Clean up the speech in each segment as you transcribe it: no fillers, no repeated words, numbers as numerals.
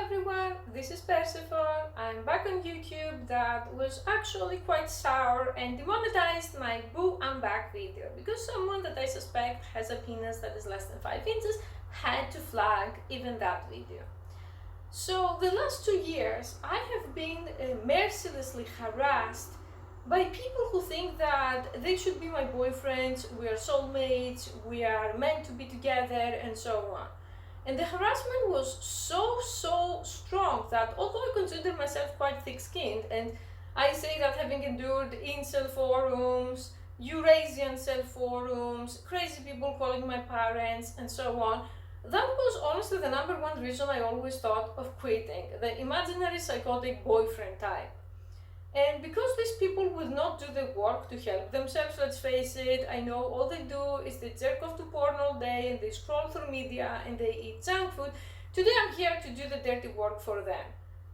everyone, this is Persephone. I'm back on YouTube. That was actually quite sour and demonetized my Boo I'm Back video because someone that I suspect has a penis that is less than 5 inches had to flag even that video. So the last 2 years I have been mercilessly harassed by people who think that they should be my boyfriends, we are soulmates, we are meant to be together, and so on. And the harassment was so strong that although I consider myself quite thick-skinned, and I say that having endured incel forums, Eurasian cell forums, crazy people calling my parents, and so on, that was honestly the number one reason I always thought of quitting, the imaginary psychotic boyfriend type. And because these people would not do the work to help themselves, let's face it, I know all they do is they jerk off to porn all day and they scroll through media and they eat junk food. Today I'm here to do the dirty work for them.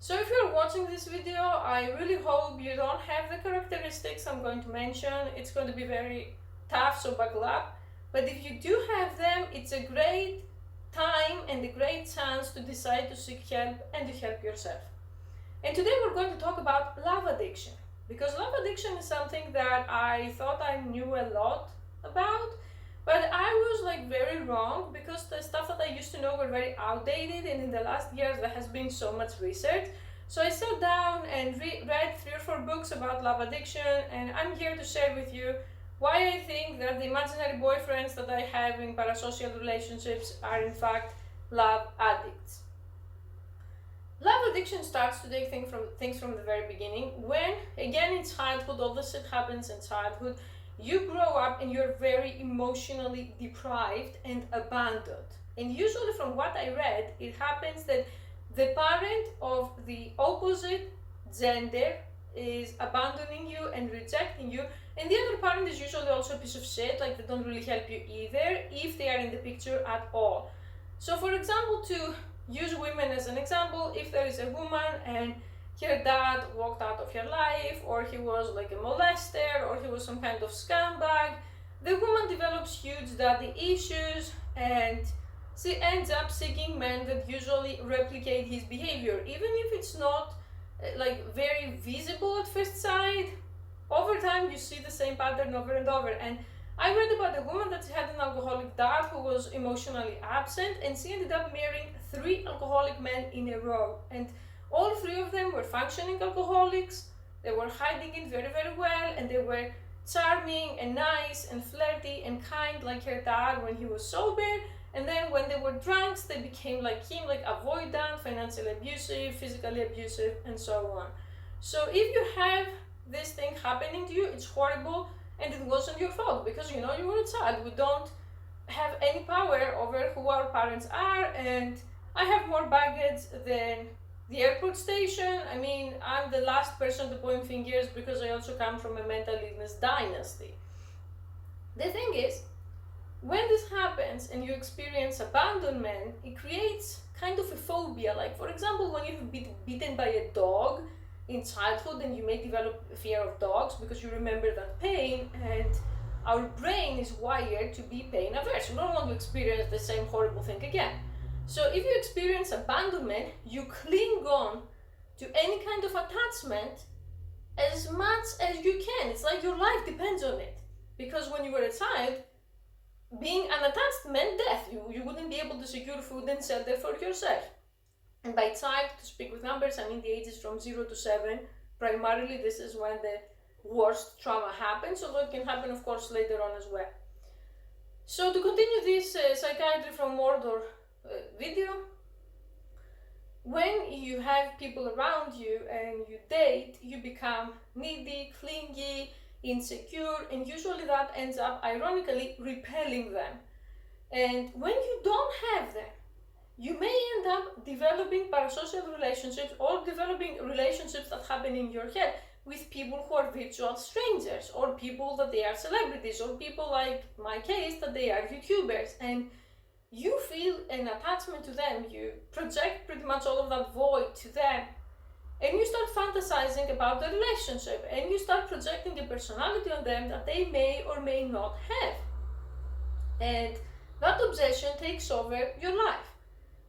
So if you're watching this video, I really hope you don't have the characteristics I'm going to mention. It's going to be very tough, so buckle up. But if you do have them, it's a great time and a great chance to decide to seek help and to help yourself. And today we're going to talk about love addiction, because love addiction is something that I thought I knew a lot about, but I was very wrong because the stuff that I used to know were very outdated, and in the last years there has been so much research. So I sat down and read 3 or 4 books about love addiction, and I'm here to share with you why I think that the imaginary boyfriends that I have in parasocial relationships are in fact love addicts. Love addiction starts to take things from the very beginning when, again in childhood, all this shit happens in childhood, you grow up and you're very emotionally deprived and abandoned. And usually from what I read, it happens that the parent of the opposite gender is abandoning you and rejecting you, and the other parent is usually also a piece of shit, like they don't really help you either, if they are in the picture at all. So for example, to use women as an example, if there is a woman and her dad walked out of her life, or he was like a molester, or he was some kind of scumbag, the woman develops huge daddy issues and she ends up seeking men that usually replicate his behavior, even if it's not very visible at first sight. Over time you see the same pattern over and over. And I read about a woman that had an alcoholic dad who was emotionally absent, and she ended up marrying 3 alcoholic men in a row, and all 3 of them were functioning alcoholics. They were hiding it very well, and they were charming and nice and flirty and kind like her dad when he was sober, and then when they were drunks they became like him, like avoidant, financially abusive, physically abusive, and so on. So if you have this thing happening to you, it's horrible, and it wasn't your fault because you were a child. We don't have any power over who our parents are, and I have more baggage than the airport station. I mean, I'm the last person to point fingers because I also come from a mental illness dynasty. The thing is, when this happens and you experience abandonment, it creates kind of a phobia. Like for example, when you've been bitten by a dog in childhood, and you may develop a fear of dogs because you remember that pain, and our brain is wired to be pain averse. We don't want to experience the same horrible thing again. So if you experience abandonment, you cling on to any kind of attachment as much as you can. It's like your life depends on it. Because when you were a child, being unattached meant death. You wouldn't be able to secure food and shelter for yourself. And by child, to speak with numbers, I mean the ages from 0 to 7. Primarily, this is when the worst trauma happens, although it can happen, of course, later on as well. So to continue this psychiatry from Mordor video, when you have people around you and you date, you become needy, clingy, insecure, and usually that ends up, ironically, repelling them. And when you don't have them, you may end up developing parasocial relationships or developing relationships that happen in your head with people who are virtual strangers, or people that they are celebrities, or people like my case that they are YouTubers, and you feel an attachment to them. You project pretty much all of that void to them, and you start fantasizing about the relationship, and you start projecting a personality on them that they may or may not have, and that obsession takes over your life.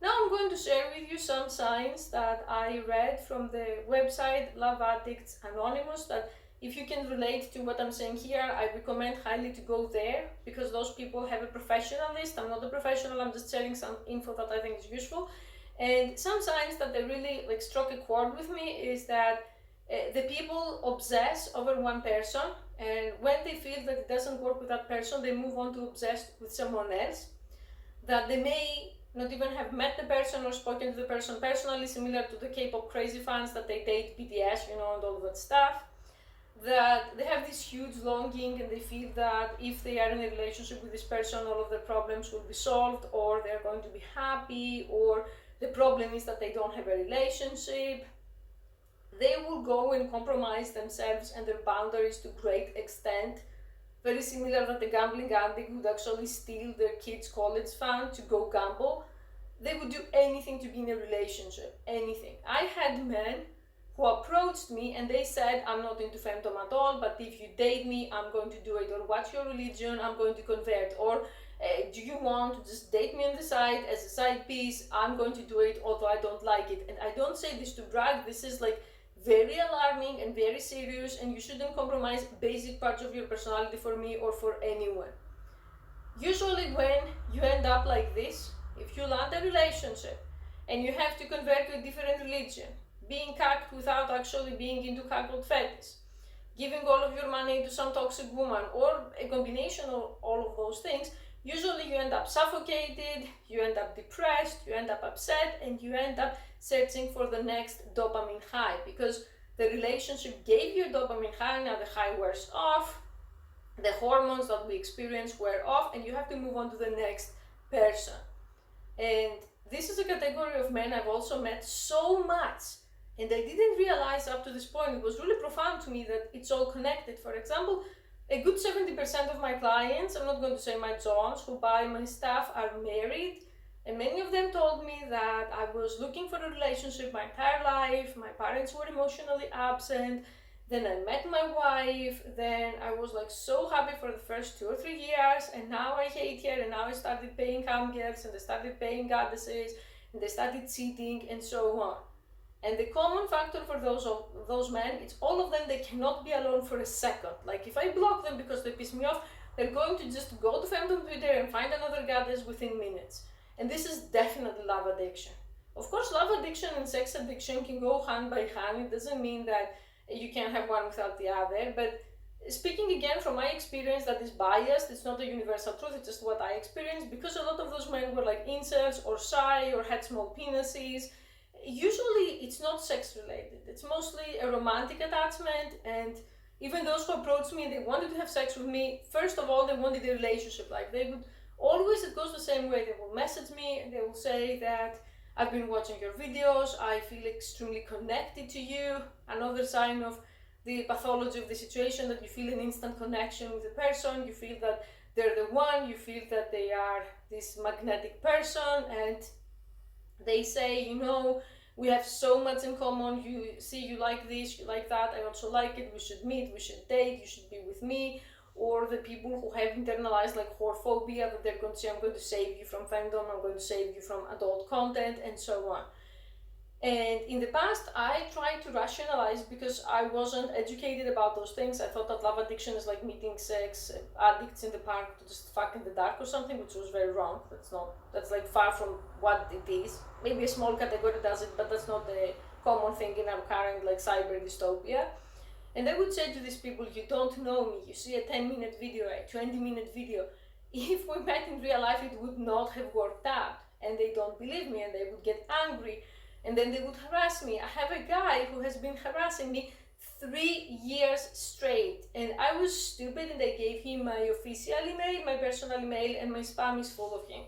Now I'm going to share with you some signs that I read from the website Love Addicts Anonymous, that if you can relate to what I'm saying here, I recommend highly to go there, because those people have a professional list. I'm not a professional, I'm just sharing some info that I think is useful. And some signs that they really like struck a chord with me is that the people obsess over one person, and when they feel that it doesn't work with that person, they move on to obsess with someone else. That they may not even have met the person or spoken to the person personally, similar to the K-pop crazy fans that they date BTS, and all of that stuff. That they have this huge longing and they feel that if they are in a relationship with this person, all of their problems will be solved, or they're going to be happy, or the problem is that they don't have a relationship. They will go and compromise themselves and their boundaries to great extent. Very similar that the gambling addict would actually steal their kids' college fund to go gamble. They would do anything to be in a relationship, anything. I had men who approached me and they said, I'm not into femdom at all, but if you date me, I'm going to do it. Or what's your religion? I'm going to convert. Or do you want to just date me on the side as a side piece? I'm going to do it, although I don't like it. And I don't say this to brag. This is like very alarming and very serious, and you shouldn't compromise basic parts of your personality for me or for anyone. Usually when you end up like this, if you land a relationship and you have to convert to a different religion, being cucked without actually being into cuckold fetish, giving all of your money to some toxic woman, or a combination of all of those things, usually you end up suffocated, you end up depressed, you end up upset, and you end up searching for the next dopamine high, because the relationship gave you a dopamine high, now the high wears off, the hormones that we experience wear off, and you have to move on to the next person. And this is a category of men I've also met so much, and I didn't realize up to this point, it was really profound to me that it's all connected. For example, a good 70% of my clients, I'm not going to say my Johns, who buy my stuff are married, and many of them told me that I was looking for a relationship my entire life, my parents were emotionally absent, then I met my wife, then I was like so happy for the first 2 or 3 years, and now I hate her, and now I started paying cam girls, and I started paying goddesses, and they started cheating, and so on. And the common factor for those men, it's all of them, they cannot be alone for a second. Like if I block them because they piss me off, they're going to just go to femdom Twitter and find another goddess within minutes. And this is definitely love addiction. Of course, love addiction and sex addiction can go hand by hand. It doesn't mean that you can't have one without the other. But speaking again from my experience that is biased, it's not a universal truth, it's just what I experienced, because a lot of those men were like incels or shy or had small penises. Usually it's not sex related, it's mostly a romantic attachment, and even those who approached me and they wanted to have sex with me, first of all they wanted a relationship. Like they would always, it goes the same way, they will message me and they will say that I've been watching your videos, I feel extremely connected to you. Another sign of the pathology of the situation, that you feel an instant connection with the person, you feel that they're the one, you feel that they are this magnetic person, and they say, we have so much in common, you like this, you like that, I also like it, we should meet, we should date, you should be with me. Or the people who have internalized like whorephobia, that they're going to say, I'm going to save you from femdom, I'm going to save you from adult content, and so on. And in the past, I tried to rationalize, because I wasn't educated about those things. I thought that love addiction is like meeting sex addicts in the park to just fuck in the dark or something, which was very wrong. That's like far from what it is. Maybe a small category does it, but that's not the common thing in our current like cyber dystopia. And I would say to these people, you don't know me, you see a 10-minute video, a 20-minute video. If we met in real life, it would not have worked out. And they don't believe me, and they would get angry. And then they would harass me. I have a guy who has been harassing me 3 years straight. And I was stupid, and I gave him my official email, my personal email, and my spam is full of him.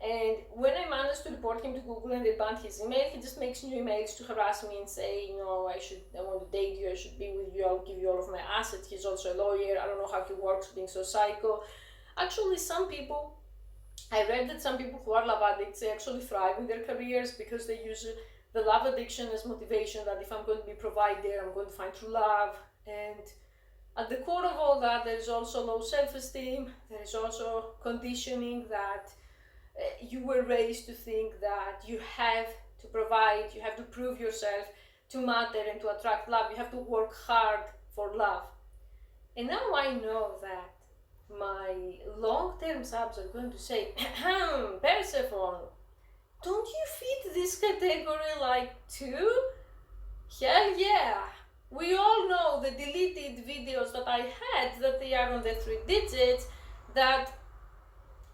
And when I managed to report him to Google and they banned his email, he just makes new emails to harass me and say, I want to date you, I should be with you, I'll give you all of my assets. He's also a lawyer, I don't know how he works being so psycho. Actually, I read that some people who are love addicts, they actually thrive in their careers because they use the love addiction as motivation, that if I'm going to be a provider, I'm going to find true love. And at the core of all that, there is also low self-esteem, there is also conditioning that you were raised to think that you have to provide, you have to prove yourself to matter and to attract love. You have to work hard for love. And now I know that my long-term subs are going to say, Persephone, don't you fit this category like too? Hell yeah! We all know the deleted videos that I had, that they are on the 3 digits, that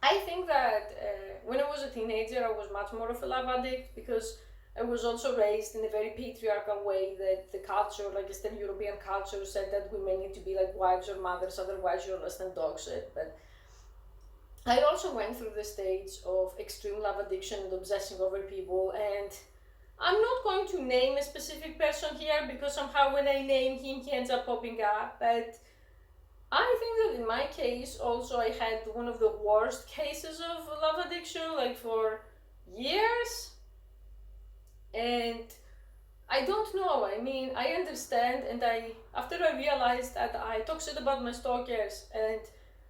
I think that when I was a teenager I was much more of a love addict, because I was also raised in a very patriarchal way, that the culture, like Eastern European culture, said that women need to be like wives or mothers, otherwise you're less than dog shit. But I also went through the stage of extreme love addiction and obsessing over people, and I'm not going to name a specific person here because somehow when I name him he ends up popping up, but I think that in my case also I had one of the worst cases of love addiction, like for years. And I don't know, I mean, I understand, and after I realized that I talk shit about my stalkers and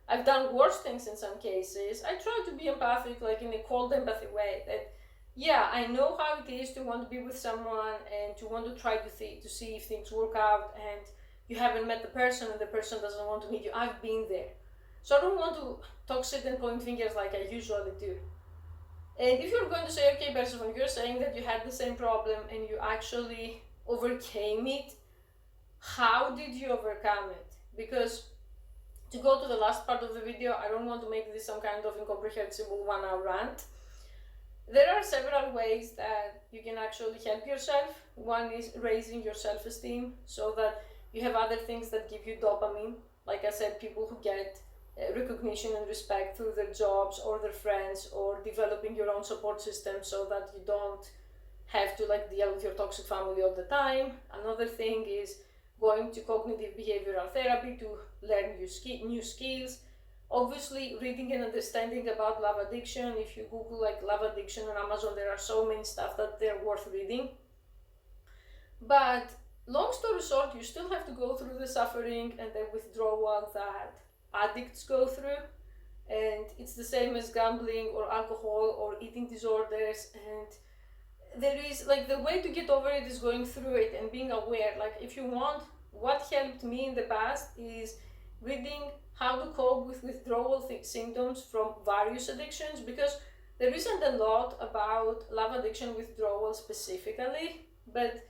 I've done worse things in some cases, I try to be empathic, like in a cold empathy way, that yeah, I know how it is to want to be with someone and to want to try to see if things work out, and you haven't met the person and the person doesn't want to meet you. I've been there. So I don't want to talk shit and point fingers like I usually do. And if you're going to say, okay, Persephone, you're saying that you had the same problem and you actually overcame it, how did you overcome it? Because to go to the last part of the video, I don't want to make this some kind of incomprehensible 1-hour rant. There are several ways that you can actually help yourself. One is raising your self-esteem so that you have other things that give you dopamine. Like I said, people who get recognition and respect through their jobs or their friends, or developing your own support system so that you don't have to like deal with your toxic family all the time. Another thing is going to cognitive behavioral therapy to learn new skills. Obviously, reading and understanding about love addiction. If you Google like love addiction on Amazon, there are so many stuff that they're worth reading. But long story short, you still have to go through the suffering and the withdrawal that addicts go through, and it's the same as gambling or alcohol or eating disorders. And there is like, the way to get over it is going through it and being aware. Like, if you want, what helped me in the past is reading how to cope with withdrawal symptoms from various addictions, because there isn't a lot about love addiction withdrawal specifically, but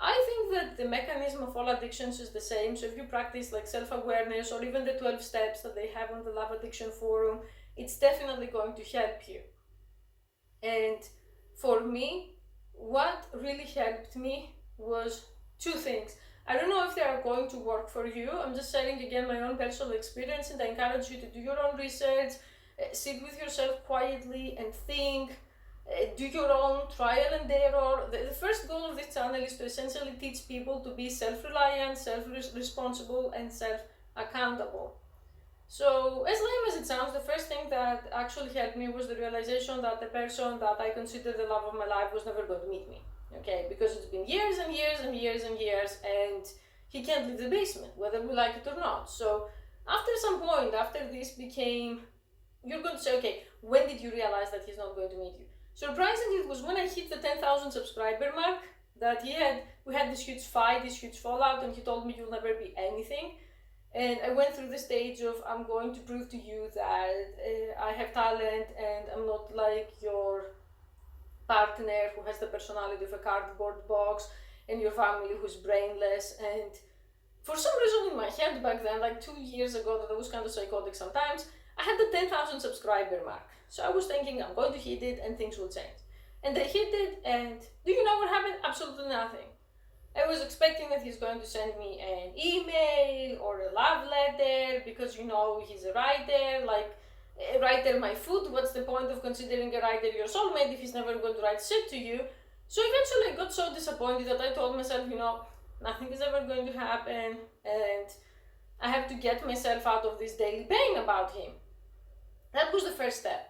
I think that the mechanism of all addictions is the same. So if you practice like self-awareness or even the 12 steps that they have on the Love Addiction Forum, it's definitely going to help you. And for me, what really helped me was 2 things. I don't know if they are going to work for you. I'm just sharing again my own personal experience, and I encourage you to do your own research, sit with yourself quietly and think. Do your own trial and error. The first goal of this channel is to essentially teach people to be self-reliant, self-responsible, and self-accountable. So, as lame as it sounds, the first thing that actually helped me was the realization that the person that I consider the love of my life was never going to meet me. Okay, because it's been years and years and years and years, and he can't leave the basement, whether we like it or not. So, after some point, after this became, you're going to say, okay, when did you realize that he's not going to meet you? Surprisingly, it was when I hit the 10,000 subscriber mark that we had this huge fight, this huge fallout, and he told me you'll never be anything. And I went through the stage of, I'm going to prove to you that I have talent and I'm not like your partner who has the personality of a cardboard box and your family who's brainless. And for some reason in my head back then, like 2 years ago, that I was kind of psychotic sometimes, I had the 10,000 subscriber mark. So I was thinking I'm going to hit it and things will change. And I hit it, and do you know what happened? Absolutely nothing. I was expecting that he's going to send me an email or a love letter, because you know he's a writer, like a writer my food. What's the point of considering a writer your soulmate if he's never going to write shit to you? So eventually I got so disappointed that I told myself, you know, nothing is ever going to happen, and I have to get myself out of this daily pain about him. That was the first step.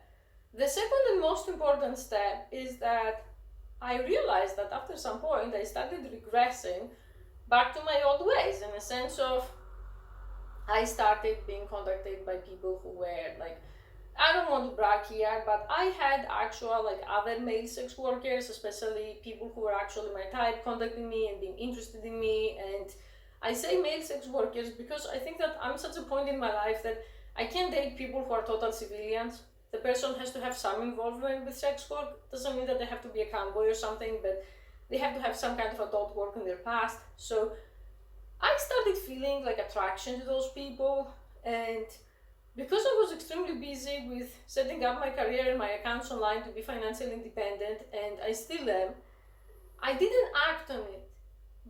The second and most important step is that I realized that after some point I started regressing back to my old ways, in a sense of I started being contacted by people who were like I don't want to brag here, but I had actual like other male sex workers, especially people who were actually my type, contacting me and being interested in me. And I say male sex workers because I think that I'm such a point in my life that I can't date people who are total civilians. The person has to have some involvement with sex work. Doesn't mean that they have to be a cowboy or something, but they have to have some kind of adult work in their past. So I started feeling like attraction to those people, and because I was extremely busy with setting up my career and my accounts online to be financially independent, and I still am, I didn't act on it.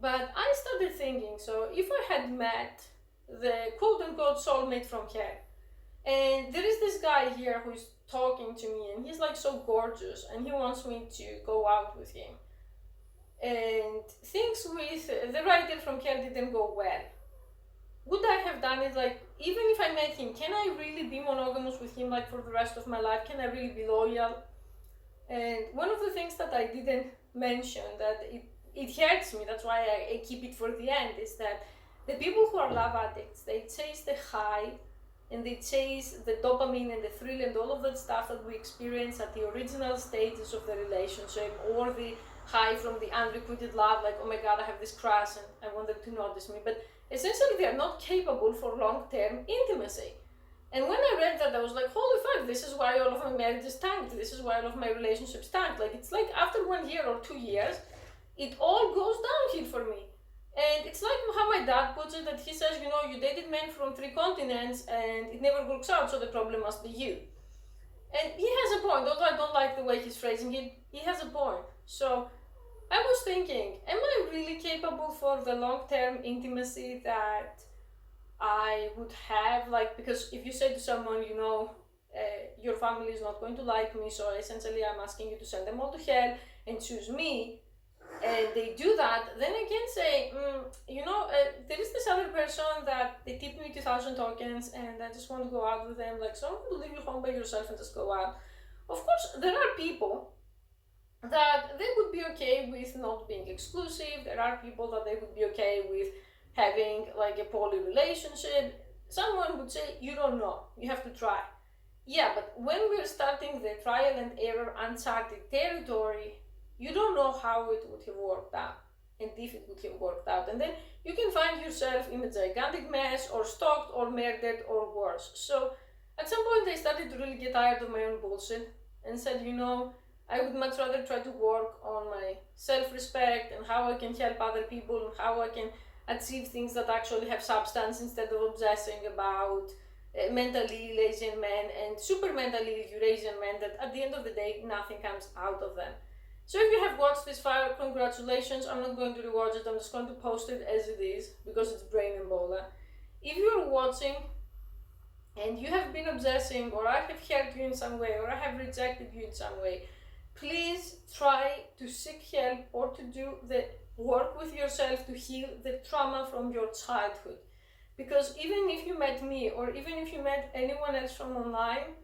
But I started thinking, so if I had met the quote unquote soulmate from hell, and there is this guy here who is talking to me, and he's like so gorgeous, and he wants me to go out with him, and things with the writer from hell didn't go well. Would I have done it? Like, even if I met him, can I really be monogamous with him like for the rest of my life? Can I really be loyal? And one of the things that I didn't mention, that it hurts me, that's why I keep it for the end, is that the people who are love addicts, they chase the high and they chase the dopamine and the thrill and all of that stuff that we experience at the original stages of the relationship, or the high from the unrequited love, like, oh my god, I have this crush and I want them to notice me. But essentially, they are not capable for long-term intimacy. And when I read that, I was like, holy fuck, this is why all of my marriages tanked. This is why all of my relationships tanked. Like, it's like after 1 year or 2 years, it all goes downhill for me. And it's like how my dad puts it, that he says, you dated men from 3 continents and it never works out, so the problem must be you. And he has a point, although I don't like the way he's phrasing it, he has a point. So I was thinking, am I really capable for the long-term intimacy that I would have? Like, because if you say to someone, your family is not going to like me, so essentially I'm asking you to send them all to hell and choose me, and they do that, then I can say, there is this other person that they tip me 2,000 tokens and I just want to go out with them. Like, so I'm going to leave you home by yourself and just go out. Of course, there are people that they would be okay with not being exclusive. There are people that they would be okay with having like a poly relationship. Someone would say, you don't know, you have to try. Yeah, but when we're starting the trial and error uncharted territory, you don't know how it would have worked out and if it would have worked out. And then you can find yourself in a gigantic mess, or stalked or murdered or worse. So at some point I started to really get tired of my own bullshit and said, I would much rather try to work on my self-respect and how I can help other people and how I can achieve things that actually have substance, instead of obsessing about mentally lazy men and super mentally Eurasian men that at the end of the day nothing comes out of them. So if you have watched this file, congratulations. I'm not going to rewatch it, I'm just going to post it as it is because it's brain Ebola. If you're watching and you have been obsessing, or I have hurt you in some way, or I have rejected you in some way, please try to seek help or to do the work with yourself to heal the trauma from your childhood. Because even if you met me, or even if you met anyone else from online,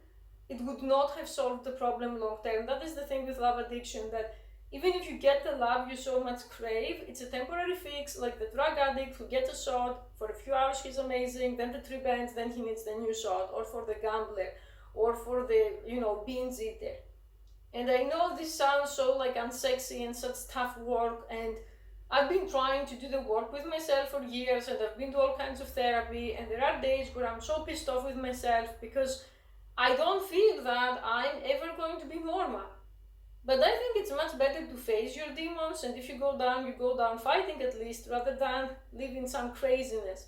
it would not have solved the problem long term. That is the thing with love addiction, that even if you get the love you so much crave, it's a temporary fix, like the drug addict who gets a shot, for a few hours he's amazing, then the trip ends, then he needs the new shot, or for the gambler, or for the, binge eater. And I know this sounds so like unsexy and such tough work, and I've been trying to do the work with myself for years, and I've been to all kinds of therapy, and there are days where I'm so pissed off with myself because I don't feel that I'm ever going to be normal. But I think it's much better to face your demons, and if you go down fighting at least, rather than living some craziness.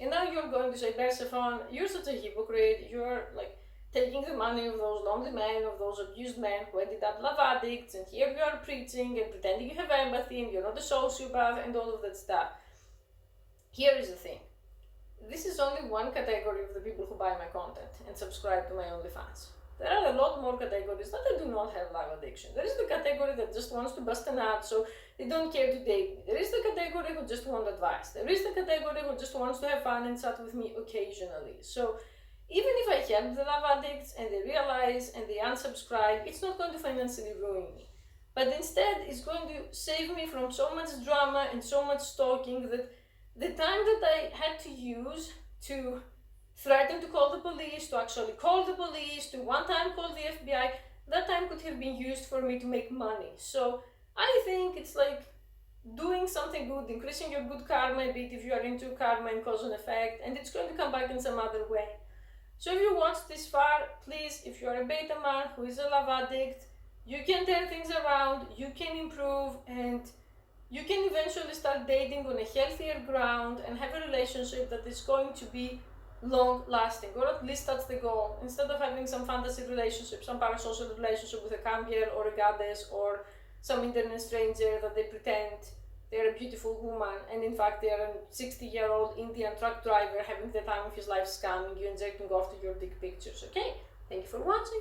And now you're going to say, Persephone, you're such a hypocrite, you're like taking the money of those lonely men, of those abused men who ended up love addicts, and here you are preaching and pretending you have empathy and you're not a sociopath and all of that stuff. Here is the thing. This is only one category of the people who buy my content and subscribe to my OnlyFans. There are a lot more categories that do not have love addiction. There is the category that just wants to bust a nut, so they don't care to date me. There is the category who just want advice. There is the category who just wants to have fun and chat with me occasionally. So even if I help the love addicts and they realize and they unsubscribe, it's not going to financially ruin me. But instead, it's going to save me from so much drama and so much stalking that the time that I had to use to threaten to call the police, to actually call the police, to one time call the FBI. That time could have been used for me to make money. So I think it's like doing something good, increasing your good karma a bit if you are into karma and cause and effect, and it's going to come back in some other way. So if you watched this far, please, if you are a beta man who is a love addict, you can turn things around, you can improve, and you can eventually start dating on a healthier ground and have a relationship that is going to be long lasting, or at least that's the goal. Instead of having some fantasy relationship, some parasocial relationship with a cambier or a goddess or some internet stranger that they pretend they're a beautiful woman and in fact they're a 60-year-old Indian truck driver having the time of his life scamming you and jerking off to your dick pictures. Okay, thank you for watching.